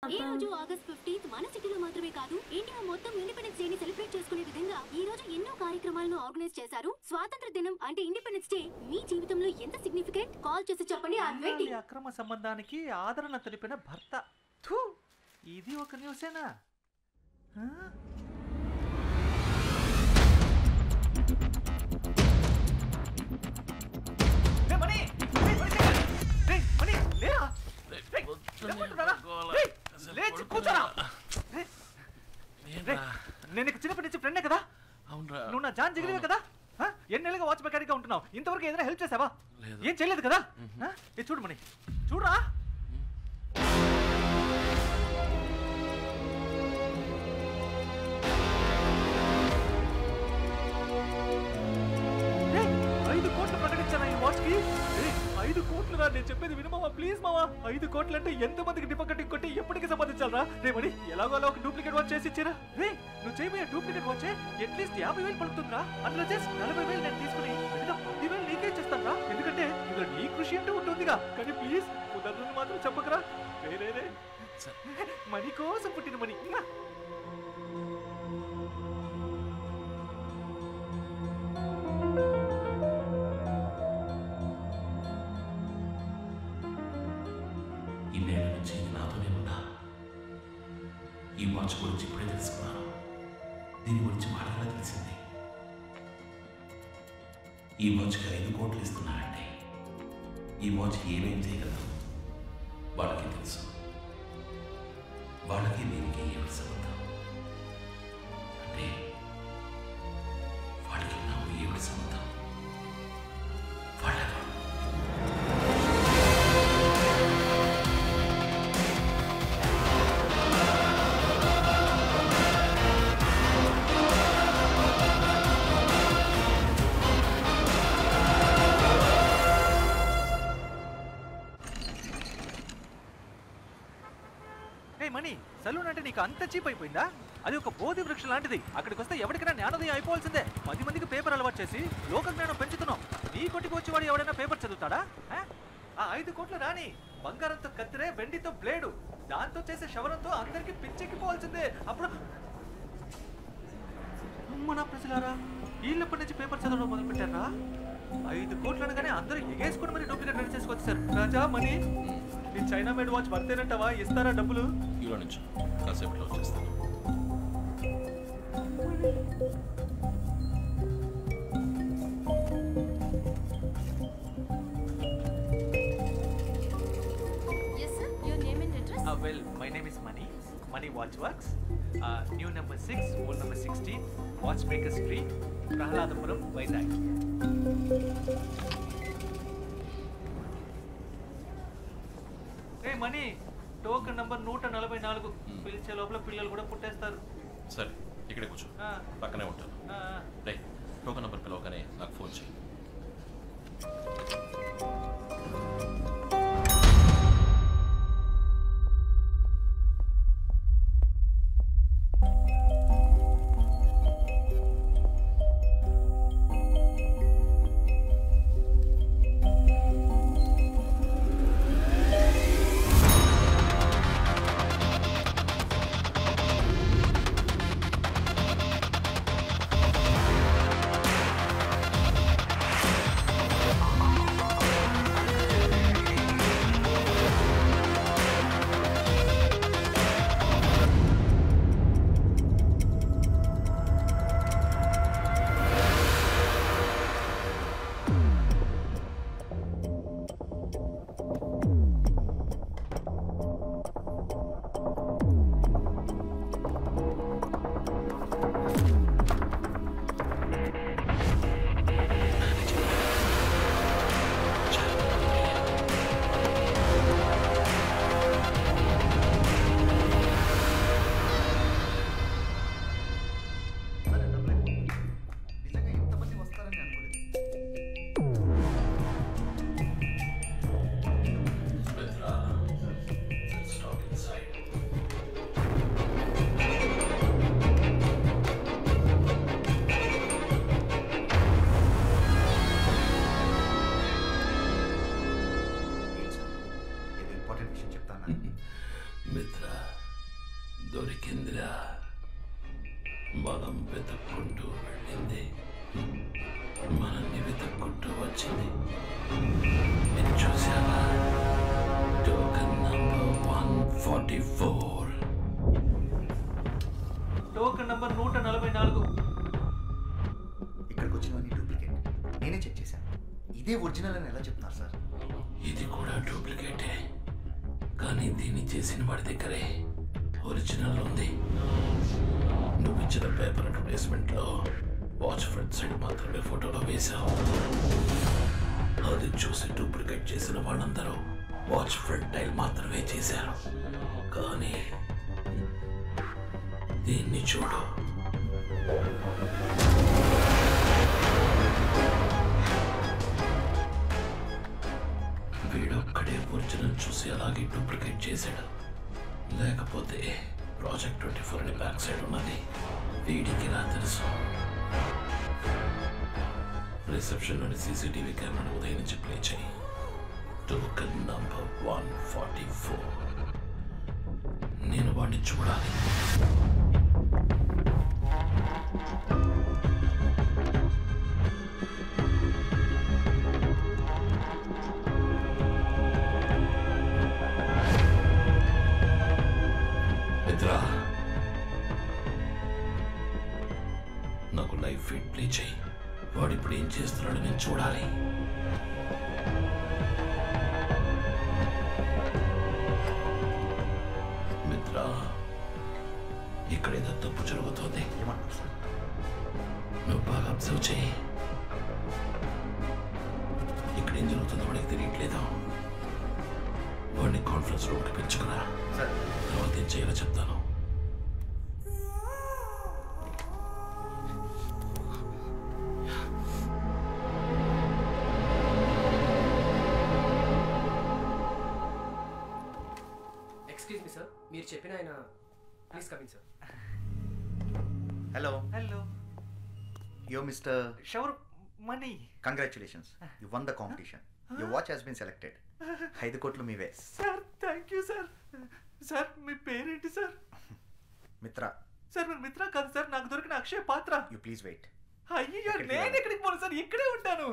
ఈ రోజు August 15th మన సిటీలో మాత్రమే కాదు ఇండియా మొత్తం ఇండిపెండెన్స్ డే ని సెలబ్రేట్ చేసుకునే విధంగా ఈ రోజు ఎన్నో కార్యక్రమాలను ఆర్గనైజ్ చేశారు. స్వాతంత్ర దినం అంటే ఇండిపెండెన్స్ డే మీ జీవితంలో ఎంత సిగ్నిఫికెంట్ కాల్ చేసి చెప్పండి. అక్రమ సంబంధానికి ఆదరణ తెలిపిన భర్త. ఇది ఒక న్యూసేనా? నేను చిన్నప్పటి నుంచి ఫ్రెండే కదా. నువ్వు నా జాన్ జిగిరివే కదా. ఎన్నేళ్ళుగా వాచ్ మెకానిక్ గా ఉంటున్నావు. ఇంతవరకు ఏదైనా హెల్ప్ చేసావా? ఏం చేయలేదు కదా. చూడు మణి, చూడరా. వాచ్ కి 5 కోట్లు రా. నేను చెప్పేది వినమావా ప్లీజ్ మావా. 5 కోట్లు అంటే ఎంత మందికి డిపాజిట్ కొట్టి ఎప్పటికి సంపాదించాలరా? రే మరి ఎలాగో అలా ఒక డూప్లికేట్ వాచ్ చేసి ఇచ్చారా? రే నువ్వు చేయబోయే డూప్లికేట్ వాచ్ అట్లీస్ట్ 50,000 పడుతుందిరా. అందులో చేసి 40,000 నేను తీసుకుని 10,000 నీకే చేస్తాను రా. ఎందుకంటే ఇందులో నీ కృషి అంటూ ఉంటుందిగా. కానీ ప్లీజ్ కుదరదు మాత్రం చెప్పకరా. రే మనీ కోసం పుట్టిన మనీ. ఇన్నేళ్ల నుంచి నాతోనే ఉన్నా. ఈ వాచ్ గురించి ఇప్పుడే తెలుసుకున్నాను. దీని గురించి మాటలా తెలిసింది. ఈ వాచ్కి 5 కోట్లు ఇస్తున్నారంటే ఈ వాచ్ ఏమేం చేయగలదు వాళ్ళకి తెలుసు. వాళ్ళకి దీనికి ఏమిటి సంబంధం? అంటే వాళ్ళకి నాకు ఏమిటి సంబంధం? వాళ్ళకు మనీ సలూన్ అంటే నీకు అంత చీప్ అయిపోయిందా? అది ఒక బోధి వృక్షం లాంటిది. అక్కడికి వస్తే ఎవరికైనా జ్ఞానోదయం అయిపోవాల్సిందే. 10 మందికి పేపర్ అలవాటు చేసి లోక జ్ఞానం పెంచుతున్నావు. నీ కొట్టుకు వచ్చేవాడు ఎవడైనా పేపర్ చదువుతాడా? ఆ 5 కోట్లు రాని బంగారంతో కత్తిరే, వెండితో బ్లేడు, దాంతో చేసే శవరంతో అందరికి పిచ్చెక్కిపోవాల్సిందే. అప్పుడు మన ప్రజలారా వీళ్ళప్పటి నుంచి పేపర్ చదవడం మొదలు పెట్టారా? 5 కోట్లు అనగానే అందరూ ఎగేసుకుని మరి డూప్లికేట్ రెడీ చేసుకొచ్చారు. రాజా మనీ నీ చైనా మేడ్ వాచ్ వర్తేనంటావా? ఇస్తారా డబ్బులు? ఈలో నుంచి కాసేపట్లో వచ్చేస్తాను. Well, my name is Mani. Mani Watch Works. New number 6, old number 16, Watchmaker Street, Prahaladapuram, Vizag. Hey Mani, token number 144. పిలిచే లోపల పిల్లలు కూడా పుట్టేస్తారు. సరే ఇక్కడే కూర్చో, పక్కనే ఉంటాను. రే టోకెన్ నంబర్ పిలవగానే నాకు ఫోన్ చేయి. దొరికిందిరా. మనం వెతుక్కుంటూ వెళ్ళింది మనల్ని వెతుక్కుంటూ వచ్చింది. మీరు చూసావా? Token number 144. Token number 144. ఇక్కడికి వచ్చినవన్నీ డూప్లికేట్. నేనే చెక్ చేశాను. ఇదే ఒరిజినల్ అని ఎలా చెప్తున్నారు సార్? ఇది కూడా డూప్లికేటే, కానీ దీన్ని చేసిన వాడి దగ్గరే ఒరిజినల్ ఉంది. నువ్వు ఇచ్చిన పేపర్ అడ్వర్టైజ్మెంట్లో వాచ్ ఫ్రంట్ సైడ్ మాత్రమే ఫోటోలో వేశావు. అది చూసి డూప్లికేట్ చేసిన వాళ్ళందరూ వాచ్ ఫ్రంట్ టైల్ మాత్రమే చేశారు. కానీ దీన్ని చూడు. వీడొక్కడే ఒరిజినల్ చూసి అలాగే డూప్లికేట్ చేశాడు. లేకపోతే ప్రాజెక్ట్ 24 అని బ్యాక్ సైడ్ ఉన్నది వీడికి ఎలా తెలుసు? రిసెప్షన్లోని సీసీటీవీ కెమెరాను ఉదయం నుంచి ప్లే చేయి. Token number 144. నేను వాడిని చూడాలి. మిత్రా, నాకు లైవ్ ఫీడ్ ప్లే చేయి. వాడు ఇప్పుడు ఏం చేస్తున్నాడో నేను చూడాలి. మిత్రా, ఇక్కడ ఏదో తప్పు జరుగుతుంది. ఏమంటారు సార్? నువ్వు బాగా అబ్జర్వ్ చేయి. ఇక్కడ ఏం జరుగుతుందో వాడికి తెలియట్లేదు. వాడిని కాన్ఫరెన్స్ రూమ్కి పిలుచుకురా. సార్ తర్వాత ఏం చేయాలో చెప్తాను. ఎక్స్క్యూజ్ మీ సార్, మీరు చెప్పిన ఆయన please coming sir. Hello. Hello. Yo mister shower money. Congratulations, you won the competition. Your watch has been selected. 5 కోట్లు మీవే. Sir thank you sir. Sir మీ పేరేంటి సార్? మిత్రా. సార్ మీరు మిత్రా కాదు సార్, నాకు దొరికిన అక్షయ్ పాత్ర. You please wait. అయ్యో నేను ఎక్కడికి పోను సార్, ఇక్కడే ఉంటాను.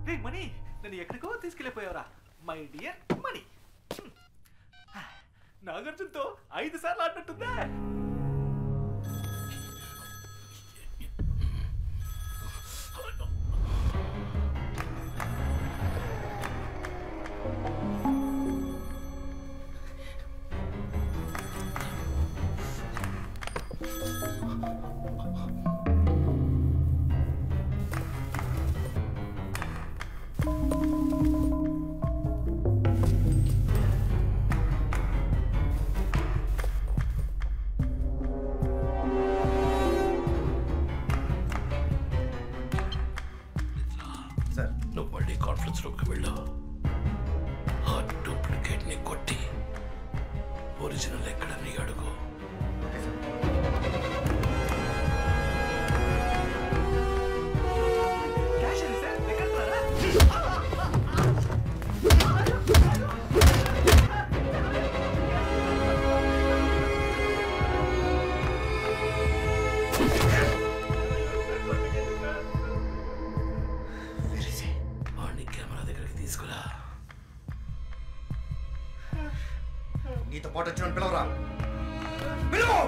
రే మనీ, నేను ఎక్కడికో తీసుకెళ్ళిపోయావరా మై డియర్ మనీ. నాగార్జున్తో 5 సార్లు ఆడినట్టుందా? నువ్వు మళ్ళీ కాన్ఫరెన్స్ రూమ్కి వెళ్ళు. ఆ డూప్లికేట్ ని కొట్టి ఒరిజినల్ ఎక్కడని అడుగు. కెమెరా దగ్గరికి తీసుకురా. నీతో పాటు వచ్చిన పిలవరా. పిలువు.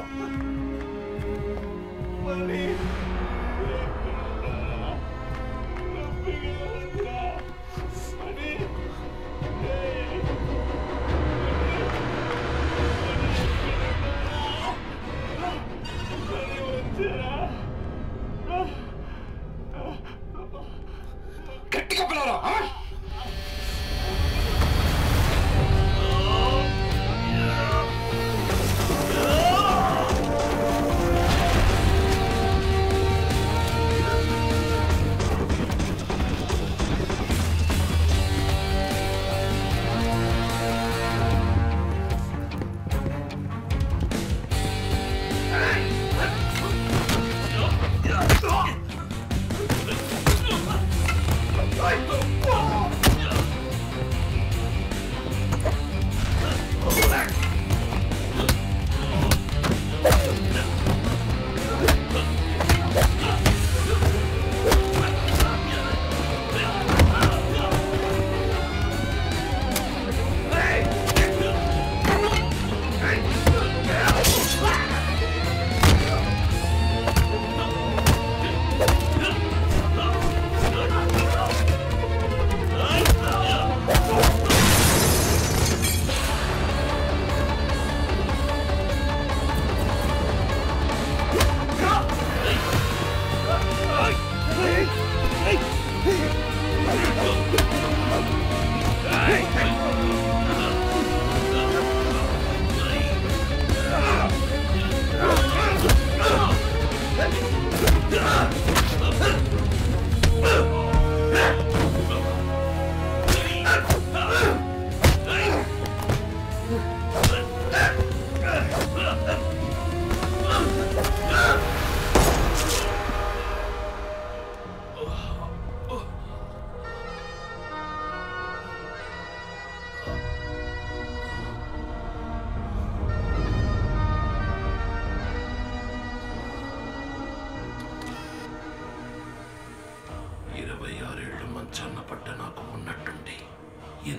గట్టిగా పిలవరా.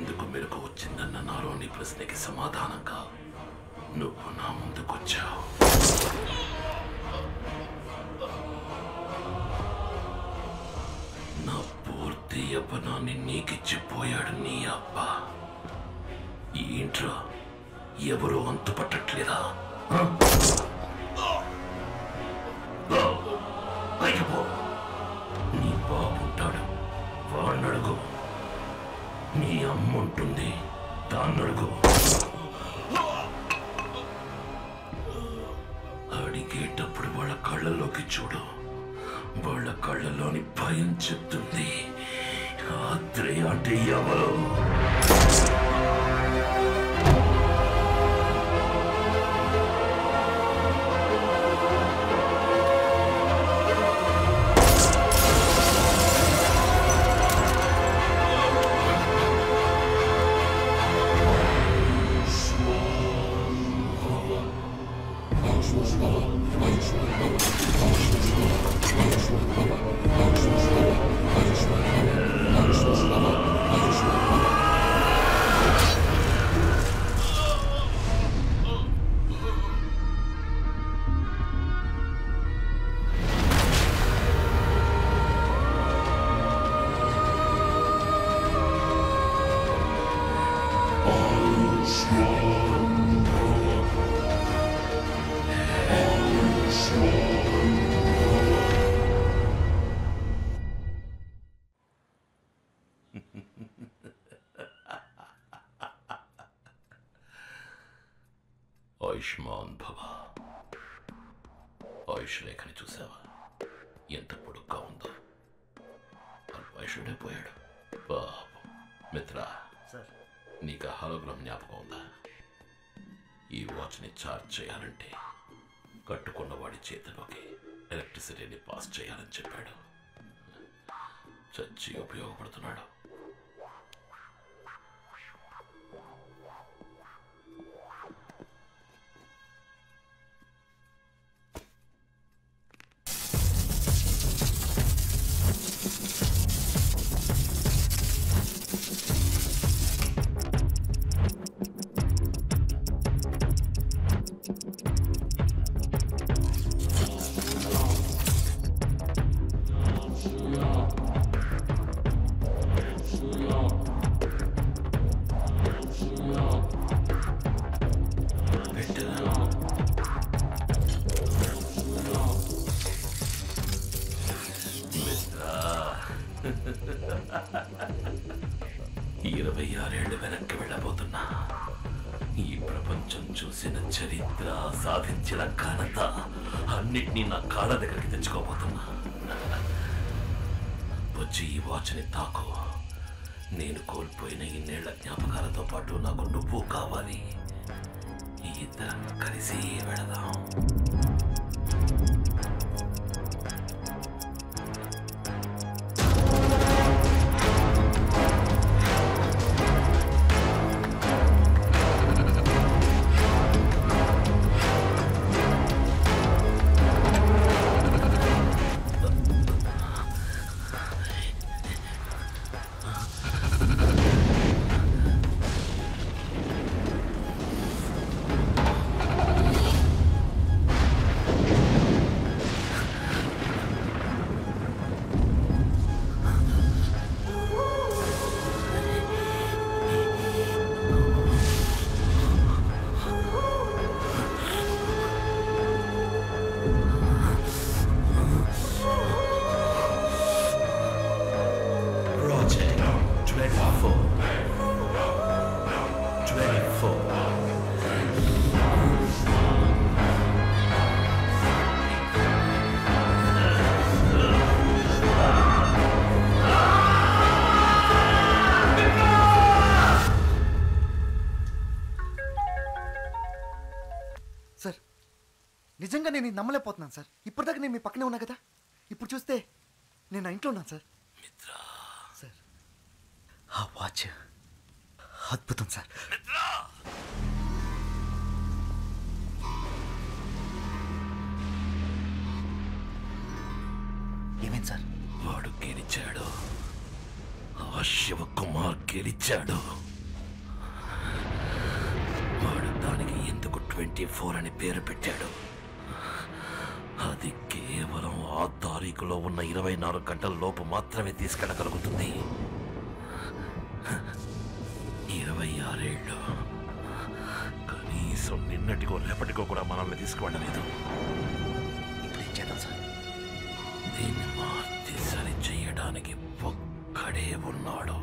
ఎందుకు మెలకు వచ్చిందన్న నాలోని ప్రశ్నకి సమాధానంగా నువ్వు నా ముందుకొచ్చావు. నా పూర్తి యవ్వనాన్ని నీకిచ్చిపోయాడు నీ అబ్బా. ఈ ఇంట్లో ఎవరూ అంతుపట్టట్లేదా? పైకి పో. నీ బాబుంటాడు, వాడినడుగు. నీ అమ్మ ఉంటుంది, దాన్నడుగు. అడిగేటప్పుడు వాళ్ళ కళ్ళలోకి చూడు. వాళ్ళ కళ్ళలోని భయం చెప్తుంది ఆత్రేయ అంటే ఎవరు. ఆయుష్మాన్ భవ. ఆయుష్ రేఖని చూసావా? ఎంత పొడుగ్గా ఉందో. ఆయుషుడే పోయాడు పాపం. మిత్రా, నీకు హాలోగ్రామ్ జ్ఞాపకం ఉందా? ఈ వాచ్ని ఛార్జ్ చేయాలంటే కట్టుకున్న వాడి చేతిలోకి ఎలక్ట్రిసిటీని పాస్ చేయాలని చెప్పాడు. చచ్చి ఉపయోగపడుతున్నాడు. చరిత్ర సాధించిన ఘనత అన్నిటినీ నా కాళ్ళ దగ్గరికి తెచ్చుకోబోతున్నా. వచ్చి ఈ వాచ్ని తాకు. నేను కోల్పోయిన ఇన్నేళ్ల జ్ఞాపకాలతో పాటు నాకు నువ్వు కావాలి. ఇద్దరం కలిసి వెళదాం. నిజంగా నేను నమ్మలేకపోతున్నాను సార్. ఇప్పటిదాకా నేను మీ పక్కనే ఉన్నా కదా, ఇప్పుడు చూస్తే నేను నా ఇంట్లో ఉన్నాను సార్. సార్ ఆ వాచ్ అద్భుతం సార్. ఏమైంది సార్? వాడు గెలిచాడు. ఆ శివకుమార్ గెలిచాడు. 24 అని పేరు పెట్టాడు. అది కేవలం ఆ తారీఖులో ఉన్న 24 గంటల లోపు మాత్రమే తీసుకెళ్ళగలుగుతుంది. 26 ఏళ్ళు కనీసం నిన్నటికో రేపటికో కూడా మనల్ని తీసుకువెళ్ళలేదు. ఇప్పుడు ఏం చేద్దాం సార్? దీన్ని మార్చి సరి చెయ్యడానికి ఒక్కడే ఉన్నాడు.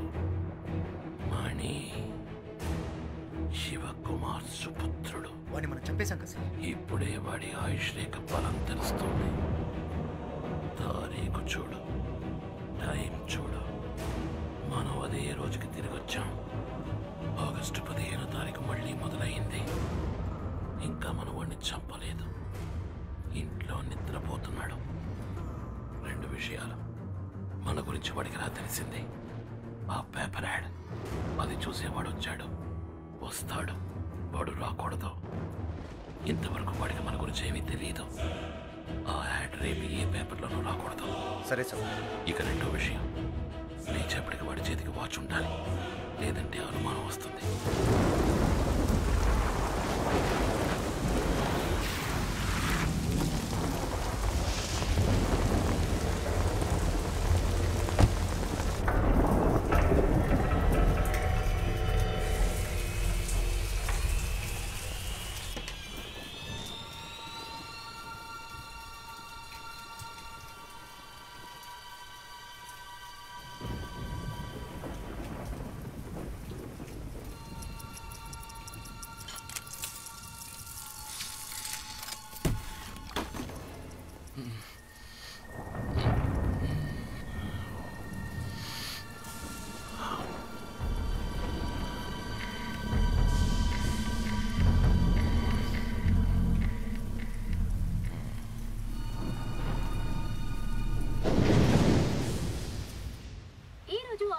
మణి, శివకుమార్ సుపుత్రుడు. వాడిని మనం చంపేశాం కదా సార్? ఇప్పుడే వాడి ఆయుష్ రేఖ బలం తెలుస్తుంది. తారీఖు చూడు, టైం చూడు. మనం అదే రోజుకి తిరిగి వచ్చాం. ఆగస్టు 15వ తారీఖు మళ్ళీ మొదలైంది. ఇంకా మనం వాడిని చంపలేదు. ఇంట్లో నిద్రపోతున్నాడు. 2 విషయాలు మన గురించి వాడికి రా తెలిసింది. ఆ పేపర్ యాడ్, అది చూసేవాడు వచ్చాడు, వస్తాడు. వాడు రాకూడదు. ఇంతవరకు వాడికి మన గురించి ఏమీ తెలియదు. ఆ యాడ్ రేపు ఏ పేపర్లోనూ రాకూడదు. సరే సార్. ఇక 2వ విషయం, లేచేపటికి వాడి చేతికి వాచ్ ఉండాలి, లేదంటే అనుమానం వస్తుంది.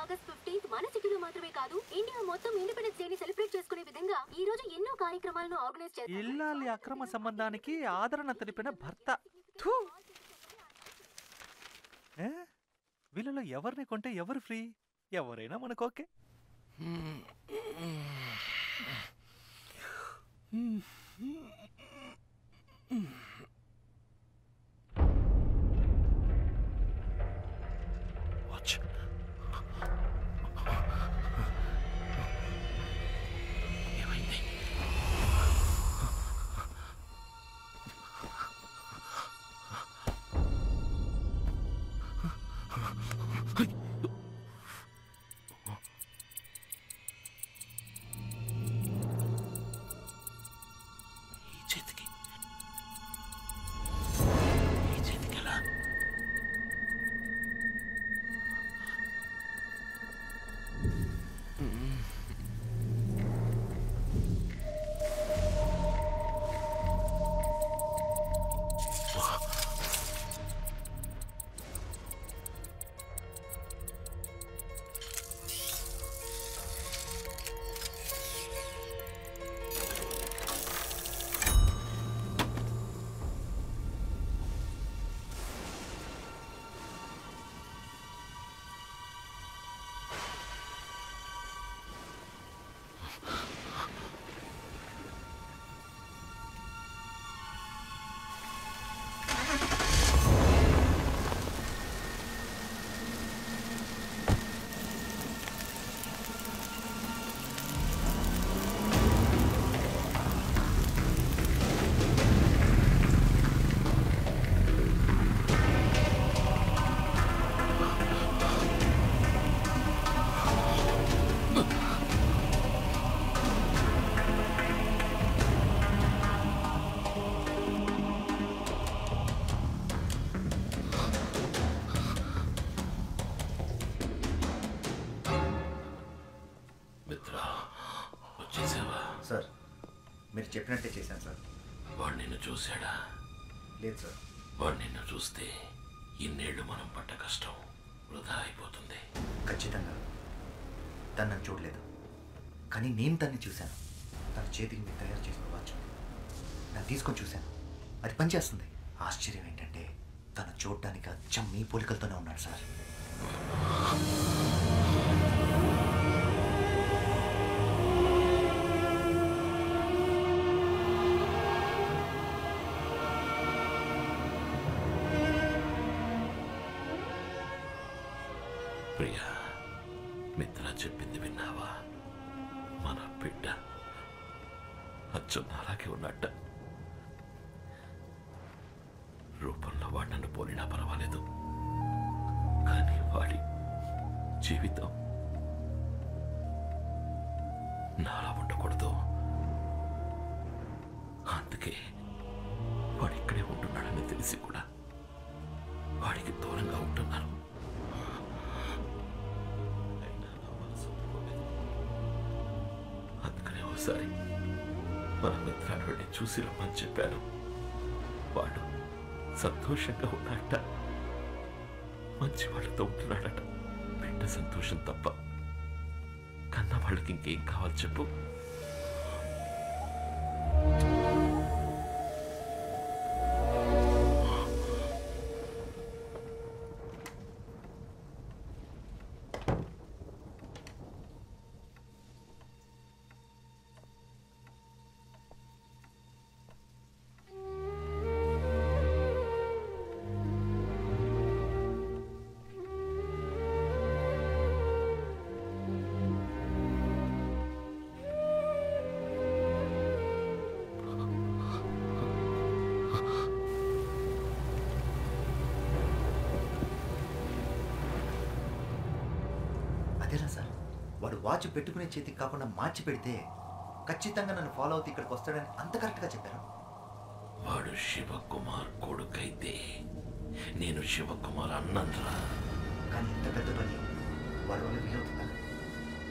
ఆగస్ట్ 15 మన సిటీలో మాత్రమే కాదు, ఇండియా మొత్తం ఇండిపెండెన్స్ డేని సెలబ్రేట్ చేసుకునే విధంగా ఈ రోజు ఎన్నో కార్యక్రమాలను ఆర్గనైజ్ చేశారు. ఇల్లాలి అక్రమ సంబంధానికి ఆదరణ తెలిపిన భర్త. వీళ్ళలో ఎవరిని కొంటే ఎవరు ఫ్రీ? ఎవరైనా మనకు ఓకే. సార్, మీరు చెప్పినట్టే చేశాను సార్. వాడు నిన్ను చూశాడా? లేదు సార్. వాడు నిన్ను చూస్తే ఇన్నేళ్ళు మనం పడ్డ కష్టం వృధా అయిపోతుంది. ఖచ్చితంగా తను నన్ను చూడలేదు, కానీ నేను తన్ని చూశాను. తన చేతికి మీరు తయారు చేసిన వాచ్ నన్ను తీసుకొని చూశాను. అది పనిచేస్తుంది. ఆశ్చర్యం ఏంటంటే తను చూడడానికి అచ్చం మీ పోలికలతోనే ఉన్నాడు సార్. మిత్ర చెప్పింది విన్నావా? మన బిడ్డ అచ్చం అలాగే ఉన్నట్ట. రూపంలో వాడు నన్ను పోలినా పర్వాలేదు, కానీ వాడి జీవితం నాలా ఉండకూడదు. అందుకే వాడు ఇక్కడే ఉంటున్నాడని తెలిసి కూడా వాడికి దూరంగా ఉంటున్నాను. అందుకనే ఒకసారి మన మిత్రాన్ని వెళ్ళి చూసి రమ్మని చెప్పాను. వాడు సంతోషంగా ఉన్నట్ట, మంచి వాళ్ళతో ఉంటున్నాడట. బిడ్డ సంతోషం తప్ప కన్నా వాళ్ళకి ఇంకేం కావాలి చెప్పు? అదేనా సార్, వాడు వాచ్ పెట్టుకునే చేతికి కాకుండా మార్చి పెడితే ఖచ్చితంగా నన్ను ఫాలో అవుతూ ఇక్కడికి వస్తాడని అంత కరెక్ట్గా చెప్పారు. వాడు శివకుమార్ కొడుకైతే నేను శివకుమార్ అన్నంరా. కానీ ఇంత పెద్ద పని వాడి వల్ల వీలవుతుందా?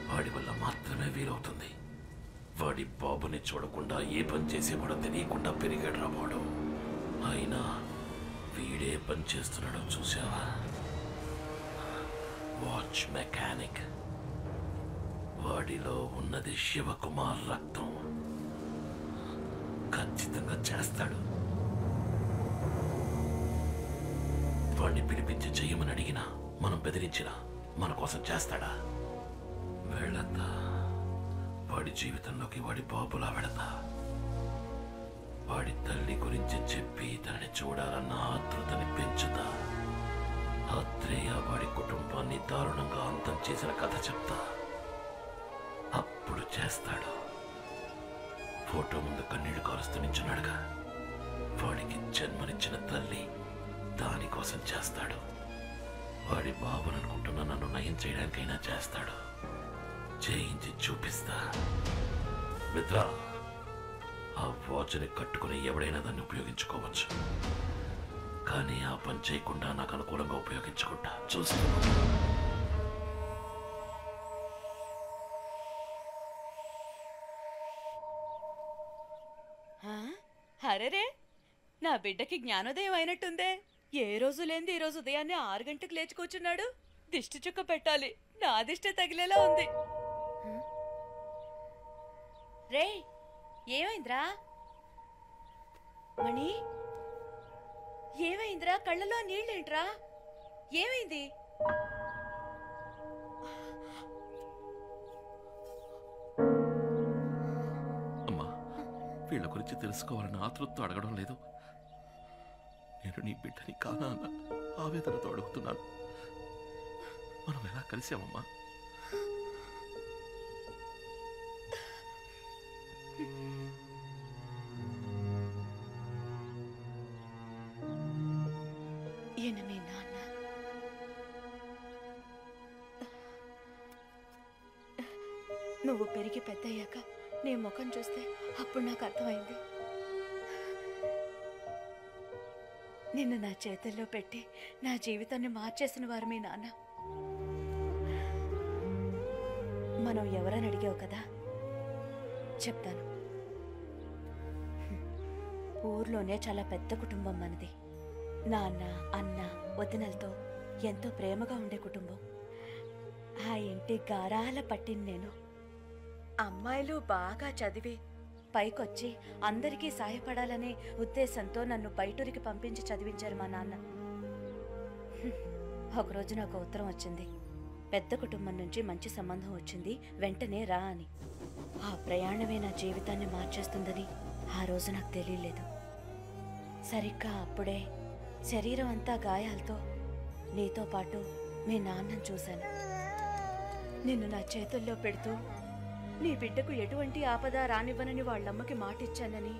వాడి వల్ల మాత్రమే వీలవుతుంది. వాడి బాబుని చూడకుండా ఏ పని చేసేవాడో తెలియకుండా పెరిగాడు వాడు. అయినా వీడే పని చేస్తున్నాడో చూసావా? Watch mechanic. వాడిలో ఉన్నది శివకుమార్ రక్తం. ఖచ్చితంగా చేస్తాడు. వాడిని పిలిపించి చెయ్యమని అడిగినా, మనం బెదిరించినా మన కోసం చేస్తాడా? వెళతా. వాడి జీవితంలోకి వాడి బాబులా వెళతా. వాడి తల్లి గురించి చెప్పి తనని చూడాలన్న ఆతృతని పెంచుతా. ఆత్రేయ వాడి కుటుంబాన్ని దారుణంగా అంతం చేసిన కథ చెప్తా. అప్పుడు చేస్తాడు. ఫోటో ముందు కన్నీళ్లు కారుస్తూ నించున్నాడుగా, వాడికి జన్మనిచ్చిన తల్లి దానికోసం చేస్తాడు. వాడి బాబుననుకుంటున్న నన్ను నయం చేయడానికైనా చేస్తాడు. చేయించి చూపిస్తా. మిత్ర, ఆ వాచ్ని కట్టుకుని ఎవడైనా దాన్ని ఉపయోగించుకోవచ్చు, కానీ ఆ పని చేయకుండా నాకు అనుకూలంగా ఉపయోగించుకుంటా. చూస్తా. అరెరే, నా బిడ్డకి జ్ఞానోదయం అయినట్టుందే. ఏ రోజు లేంది ఈ రోజు ఉదయాన్నే 6 గంటలకు లేచి కూర్చున్నాడు. దిష్టి చుక్క పెట్టాలి, నా దిష్టే తగిలేలా ఉంది. రే, ఏమైందిరా మణి? ఏమైందిరా? కళ్ళలో నీళ్ళేంట్రా? ఏమైంది? అమ్మా, వీళ్ళ గురించి తెలుసుకోవాలని ఆతృతతో అడగడం లేదు. నేను నీ బిడ్డని కానా అన్న ఆవేదనతో అడుగుతున్నాను. మనం ఎలా కలిసామమ్మా? ఈయన మీ నాన్న. నువ్వు పెరిగి పెద్దయ్యాక నీ ముఖం చూస్తే అప్పుడు నాకు అర్థమైంది. నిన్ను నా చేతుల్లో పెట్టి నా జీవితాన్ని మార్చేసిన వారు మీ నాన్న. మనం ఎవరని అడిగావు కదా, చెప్తాను. ఊర్లోనే చాలా పెద్ద కుటుంబం మనది. నాన్న, అన్న, వదినలతో ఎంతో ప్రేమగా ఉండే కుటుంబం. ఆ ఇంటి గారాల పట్టిన నేను. అమ్మాయిలు బాగా చదివి పైకొచ్చి అందరికీ సాయపడాలనే ఉద్దేశంతో నన్ను బయటూరికి పంపించి చదివించారు మా నాన్న. ఒకరోజు నాకు ఉత్తరం వచ్చింది. పెద్ద కుటుంబం నుంచి మంచి సంబంధం వచ్చింది, వెంటనే రా అని. ఆ ప్రయాణమే నా జీవితాన్ని మార్చేస్తుందని ఆ రోజు నాకు తెలియలేదు. సరిగ్గా అప్పుడే శరీరం అంతా గాయాలతో నీతో పాటు మీ నాన్నను చూశాను. నిన్ను నా చేతుల్లో పెడుతూ నీ బిడ్డకు ఎటువంటి ఆపద రానివ్వనని వాళ్ళమ్మకి మాటిచ్చానని,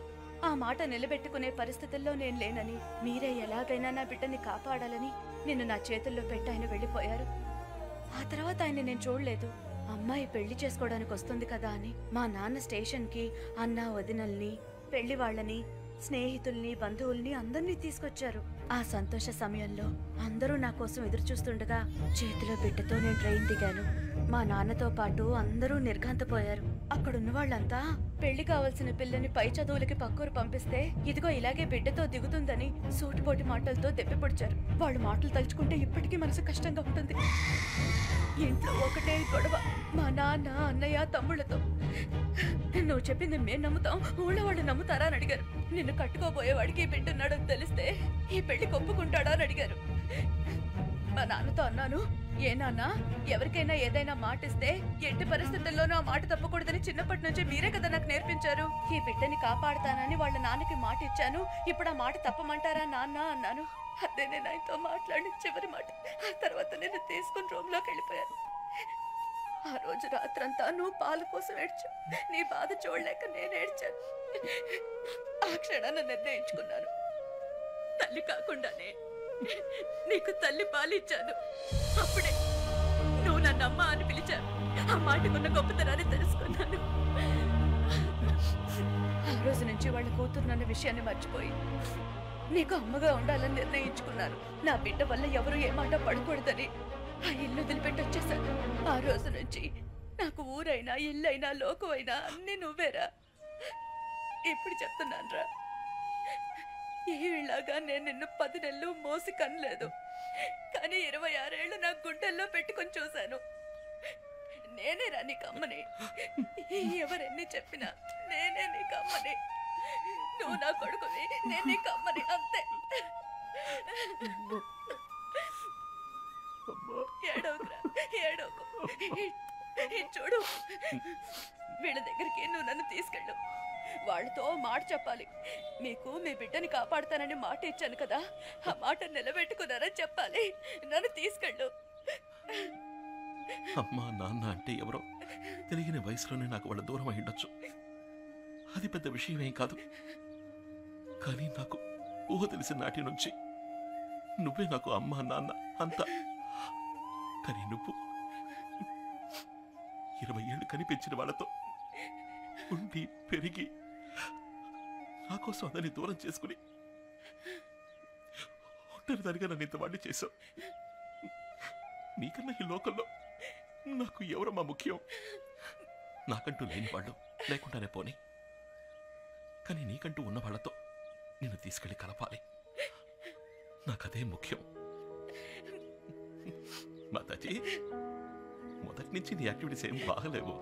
ఆ మాట నిలబెట్టుకునే పరిస్థితుల్లో నేను లేనని, మీరే ఎలాగైనా నా బిడ్డని కాపాడాలని నిన్ను నా చేతుల్లో పెట్టి ఆయన వెళ్ళిపోయారు. ఆ తర్వాత ఆయన నేను చూడలేదు. అమ్మాయి పెళ్లి చేసుకోవడానికి వస్తుంది కదా అని మా నాన్న స్టేషన్కి అన్న వదినల్ని, పెళ్లి వాళ్ళని, స్నేహితుల్ని, బంధువుల్ని అందరినీ తీసుకొచ్చారు. ఆ సంతోష సమయంలో అందరూ నా కోసం ఎదురు చూస్తుండగా చేతిలో బిడ్డతో నేను ట్రైన్ దిగాను. మా నాన్నతో పాటు అందరూ నిర్ఘాంతపోయారు. అక్కడున్న వాళ్ళంతా పెళ్లి కావాల్సిన పిల్లని పై చదువులకి పక్కూరు పంపిస్తే ఇదిగో ఇలాగే బిడ్డతో దిగుతుందని సూటిపోటి మాటలతో దెప్పిపొడిచారు. వాళ్ళ మాటలు తలుచుకుంటే ఇప్పటికీ మనసు కష్టంగా ఉంటుంది. ఇంట్లో ఒకటే గొడవ మా నాన్న, అన్నయ్య, తమ్ముళ్ళతో. నువ్వు చెప్పింది మేము నమ్ముతాం, ఊళ్ళో వాళ్ళు నమ్ముతారా అని అడిగారు. నిన్ను కట్టుకోబోయేవాడికి బిడ్డున్నాడని తెలిస్తే ఈ పెళ్లి ఒప్పుకుంటాడా అని అడిగారు. మా నాన్నతో అన్నాను, ఏ నాన్న, ఎవరికైనా ఏదైనా మాటిస్తే ఎట్టి పరిస్థితుల్లోనూ ఆ మాట తప్పకూడదని చిన్నప్పటి నుంచి మీరే కదా నాకు నేర్పించారు. ఈ బిడ్డని కాపాడుతానని వాళ్ళ నాన్నకి మాట ఇచ్చాను, ఇప్పుడు ఆ మాట తప్పమంటారా నాన్న అన్నాను. అదే నేను ఆయనతో మాట్లాడిన చివరి మాట. ఆ తర్వాత నేను తీసుకుని రూమ్లోకి వెళ్ళిపోయాను. ఆ రోజు రాత్రంతా నువ్వు పాల కోసం ఏడ్చావు. నీ బాధ చూడలేక నేను ఏడ్చాను. ఆ క్షణాన నిర్ణయించుకున్నాను, తల్లి కాకుండానే నీకు తల్లి పాలిచ్చాను. అప్పుడే నువ్వు నన్ను అమ్మ అని పిలిచాను. ఆ మాటకున్న గొప్పతనాన్ని తెలుసుకున్నాను. ఆ రోజు నుంచి వాళ్ళ కూతురున్న విషయాన్ని మర్చిపోయి నీకు అమ్మగా ఉండాలని నిర్ణయించుకున్నాను. నా బిడ్డ వల్ల ఎవరు ఏ మాట పడకూడదని ఆ ఇల్లు వదిలిపెట్టి వచ్చేసాను. ఆ రోజు నుంచి నాకు ఊరైనా, ఇల్లైనా, లోకమైనా అన్నీ నువ్వేరా. ఇప్పుడు చెప్తున్నాను రా, ఏలాగా నేను నిన్ను 10 నెలలు మోసి కనలేదు, కానీ 26 ఏళ్ళు నా గుండెల్లో పెట్టుకొని చూశాను. నేనేరా నీకు అమ్మని. ఎవరెన్ని చెప్పినా నేనే నీకు అమ్మని. నువ్వు నా కొడుకుని, నేను నీకు అమ్మని, అంతే. ఏడవకురా, ఏడవకు. చూడు, వీళ్ళ దగ్గరికి నువ్వు నన్ను తీసుకెళ్ళు. వాళ్ళతో మాట చెప్పాలి. మీకు మీ బిడ్డని కాపాడుతానని మాట ఇచ్చాను కదా, ఆ మాట నిలబెట్టుకున్నారని చెప్పాలి. నన్ను తీసుకెళ్ళు. అమ్మా నాన్న అంటే ఎవరో తెలియని వయసులోనే నాకు వాళ్ళ దూరం అయ్యుండొచ్చు. అది పెద్ద విషయమేం కాదు. కానీ నాకు ఊహ తెలిసిన నాటి నుంచి నువ్వే నాకు అమ్మా నాన్న అంతా. కానీ నువ్వు 20 ఏళ్ళు కనిపించిన వాళ్ళతో ఉండి పెరిగి నా కోసం అదని దూరం చేసుకుని ఒంటరిదానిగా నన్ను ఇంతవాడిని చేశావు. నీకన్నా ఈ లోకంలో నాకు ఎవరమ్మా ముఖ్యం? నాకంటూ లేని వాళ్ళు లేకుండానే పోనీ, కానీ నీకంటూ ఉన్న వాళ్ళతో నిన్ను తీసుకెళ్ళి కలపాలి. నాకదే ముఖ్యం. మాతాజీ, మొదటి నుంచి నీ యాక్టివిటీస్ ఏం బాగలేవు.